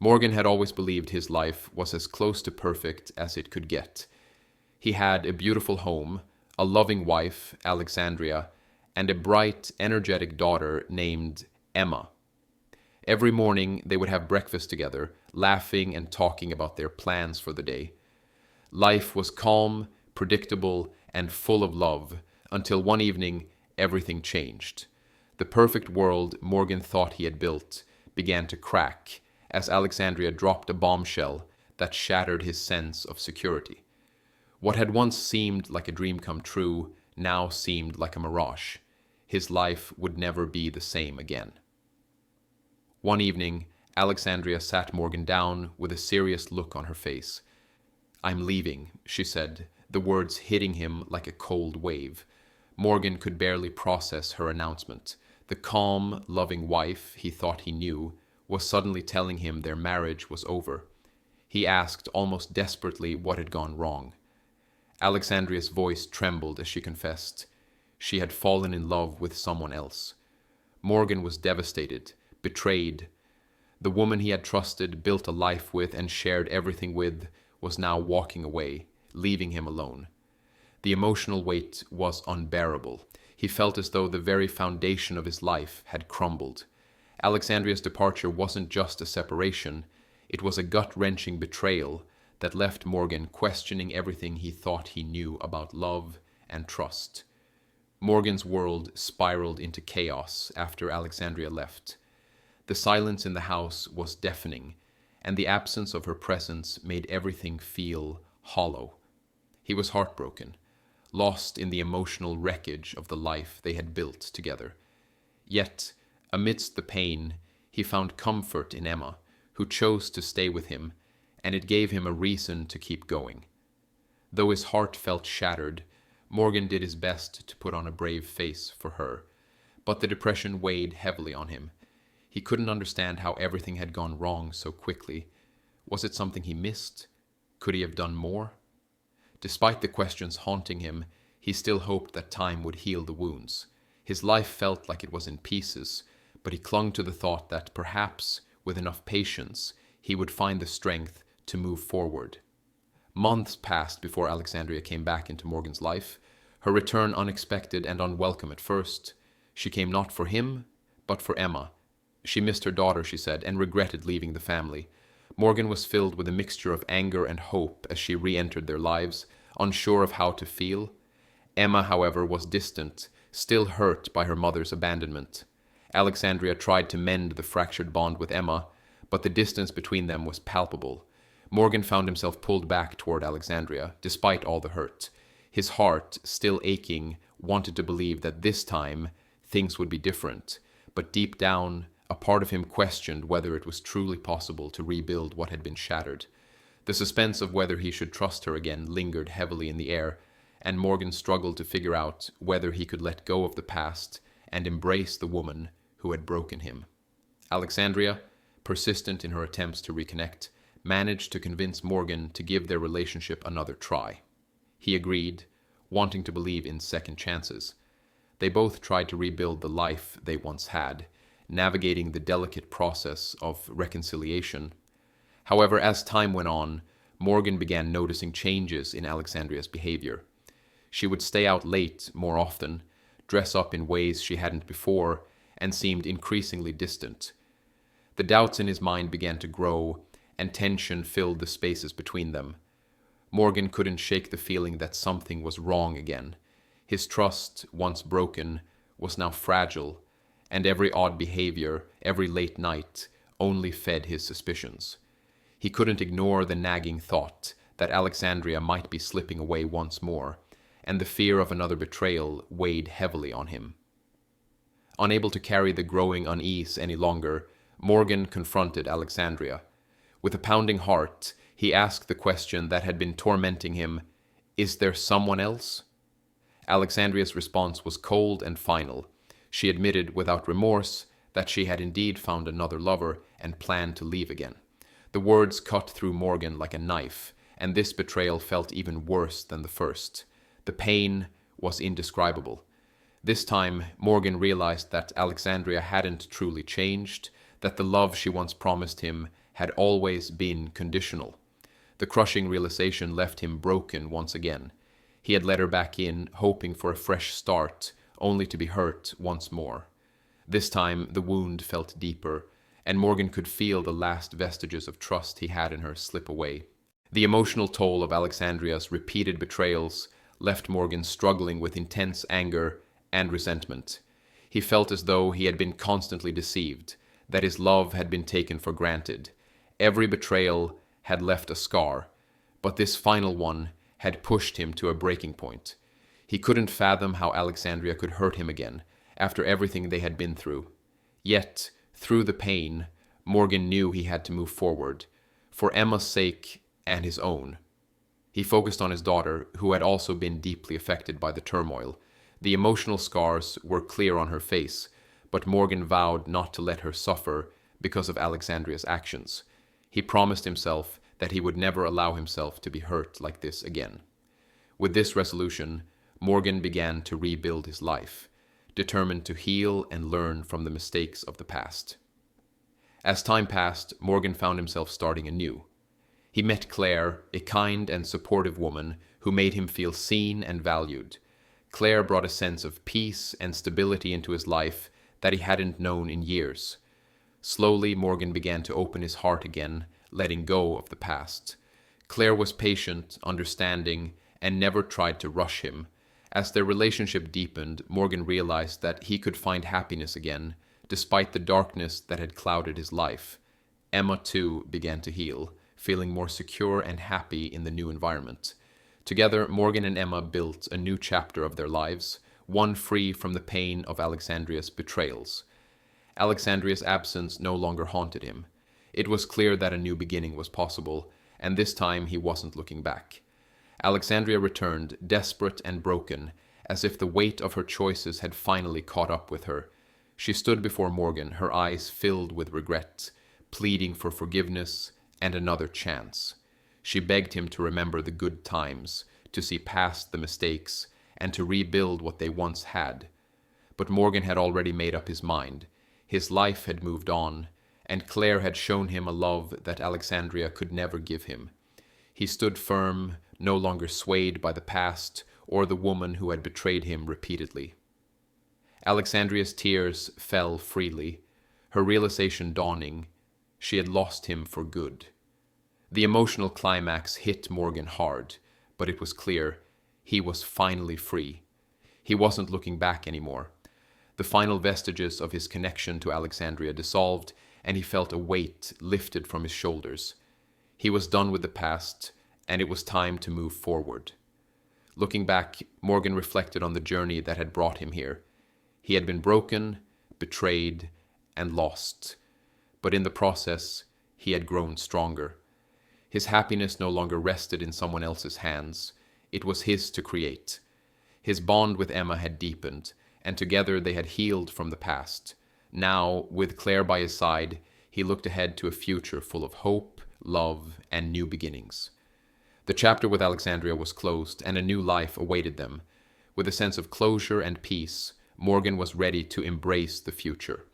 Morgan had always believed his life was as close to perfect as it could get. He had a beautiful home, a loving wife, Alexandria, and a bright, energetic daughter named Emma. Every morning they would have breakfast together, laughing and talking about their plans for the day. Life was calm, predictable, and full of love, until one evening everything changed. The perfect world Morgan thought he had built began to crack as Alexandria dropped a bombshell that shattered his sense of security. What had once seemed like a dream come true now seemed like a mirage. His life would never be the same again. One evening, Alexandria sat Morgan down with a serious look on her face. "I'm leaving," she said, the words hitting him like a cold wave. Morgan could barely process her announcement. The calm, loving wife he thought he knew was suddenly telling him their marriage was over. He asked almost desperately what had gone wrong. Alexandria's voice trembled as she confessed. She had fallen in love with someone else. Morgan was devastated, betrayed. The woman he had trusted, built a life with, and shared everything with was now walking away, leaving him alone. The emotional weight was unbearable. He felt as though the very foundation of his life had crumbled. Alexandria's departure wasn't just a separation, it was a gut-wrenching betrayal that left Morgan questioning everything he thought he knew about love and trust. Morgan's world spiraled into chaos after Alexandria left. The silence in the house was deafening, and the absence of her presence made everything feel hollow. He was heartbroken, lost in the emotional wreckage of the life they had built together. Yet, amidst the pain, he found comfort in Emma, who chose to stay with him, and it gave him a reason to keep going. Though his heart felt shattered, Morgan did his best to put on a brave face for her, but the depression weighed heavily on him. He couldn't understand how everything had gone wrong so quickly. Was it something he missed? Could he have done more? Despite the questions haunting him, he still hoped that time would heal the wounds. His life felt like it was in pieces, but he clung to the thought that perhaps, with enough patience, he would find the strength to move forward. Months passed before Alexandria came back into Morgan's life, her return unexpected and unwelcome at first. She came not for him, but for Emma. She missed her daughter, she said, and regretted leaving the family. Morgan was filled with a mixture of anger and hope as she re-entered their lives, unsure of how to feel. Emma, however, was distant, still hurt by her mother's abandonment. Alexandria tried to mend the fractured bond with Emma, but the distance between them was palpable. Morgan found himself pulled back toward Alexandria, despite all the hurt. His heart, still aching, wanted to believe that this time things would be different, but deep down, a part of him questioned whether it was truly possible to rebuild what had been shattered. The suspense of whether he should trust her again lingered heavily in the air, and Morgan struggled to figure out whether he could let go of the past and embrace the woman who had broken him. Alexandria, persistent in her attempts to reconnect, managed to convince Morgan to give their relationship another try. He agreed, wanting to believe in second chances. They both tried to rebuild the life they once had, navigating the delicate process of reconciliation. However, as time went on, Morgan began noticing changes in Alexandria's behavior. She would stay out late more often, dress up in ways she hadn't before, and seemed increasingly distant. The doubts in his mind began to grow, and tension filled the spaces between them. Morgan couldn't shake the feeling that something was wrong again. His trust, once broken, was now fragile, and every odd behavior, every late night, only fed his suspicions. He couldn't ignore the nagging thought that Alexandria might be slipping away once more, and the fear of another betrayal weighed heavily on him. Unable to carry the growing unease any longer, Morgan confronted Alexandria. With a pounding heart, he asked the question that had been tormenting him, "Is there someone else?" Alexandria's response was cold and final. She admitted without remorse that she had indeed found another lover and planned to leave again. The words cut through Morgan like a knife, and this betrayal felt even worse than the first. The pain was indescribable. This time, Morgan realized that Alexandria hadn't truly changed, that the love she once promised him had always been conditional. The crushing realization left him broken once again. He had let her back in, hoping for a fresh start, only to be hurt once more. This time the wound felt deeper, and Morgan could feel the last vestiges of trust he had in her slip away. The emotional toll of Alexandria's repeated betrayals left Morgan struggling with intense anger and resentment. He felt as though he had been constantly deceived, that his love had been taken for granted. Every betrayal had left a scar, but this final one had pushed him to a breaking point. He couldn't fathom how Alexandria could hurt him again, after everything they had been through. Yet, through the pain, Morgan knew he had to move forward, for Emma's sake and his own. He focused on his daughter, who had also been deeply affected by the turmoil. The emotional scars were clear on her face, but Morgan vowed not to let her suffer because of Alexandria's actions. He promised himself that he would never allow himself to be hurt like this again. With this resolution, Morgan began to rebuild his life, determined to heal and learn from the mistakes of the past. As time passed, Morgan found himself starting anew. He met Claire, a kind and supportive woman who made him feel seen and valued. Claire brought a sense of peace and stability into his life that he hadn't known in years. Slowly, Morgan began to open his heart again, letting go of the past. Claire was patient, understanding, and never tried to rush him. As their relationship deepened, Morgan realized that he could find happiness again, despite the darkness that had clouded his life. Emma, too, began to heal, feeling more secure and happy in the new environment. Together, Morgan and Emma built a new chapter of their lives, one free from the pain of Alexandria's betrayals. Alexandria's absence no longer haunted him. It was clear that a new beginning was possible, and this time he wasn't looking back. Alexandria returned, desperate and broken, as if the weight of her choices had finally caught up with her. She stood before Morgan, her eyes filled with regret, pleading for forgiveness and another chance. She begged him to remember the good times, to see past the mistakes, and to rebuild what they once had. But Morgan had already made up his mind. His life had moved on, and Claire had shown him a love that Alexandria could never give him. He stood firm, no longer swayed by the past or the woman who had betrayed him repeatedly. Alexandria's tears fell freely, her realization dawning. She had lost him for good. The emotional climax hit Morgan hard, but it was clear he was finally free. He wasn't looking back anymore. The final vestiges of his connection to Alexandria dissolved, and he felt a weight lifted from his shoulders. He was done with the past, and it was time to move forward. Looking back, Morgan reflected on the journey that had brought him here. He had been broken, betrayed, and lost, but in the process, he had grown stronger. His happiness no longer rested in someone else's hands. It was his to create. His bond with Emma had deepened, and together they had healed from the past. Now, with Claire by his side, he looked ahead to a future full of hope, love, and new beginnings. The chapter with Alexandria was closed, and a new life awaited them. With a sense of closure and peace, Morgan was ready to embrace the future.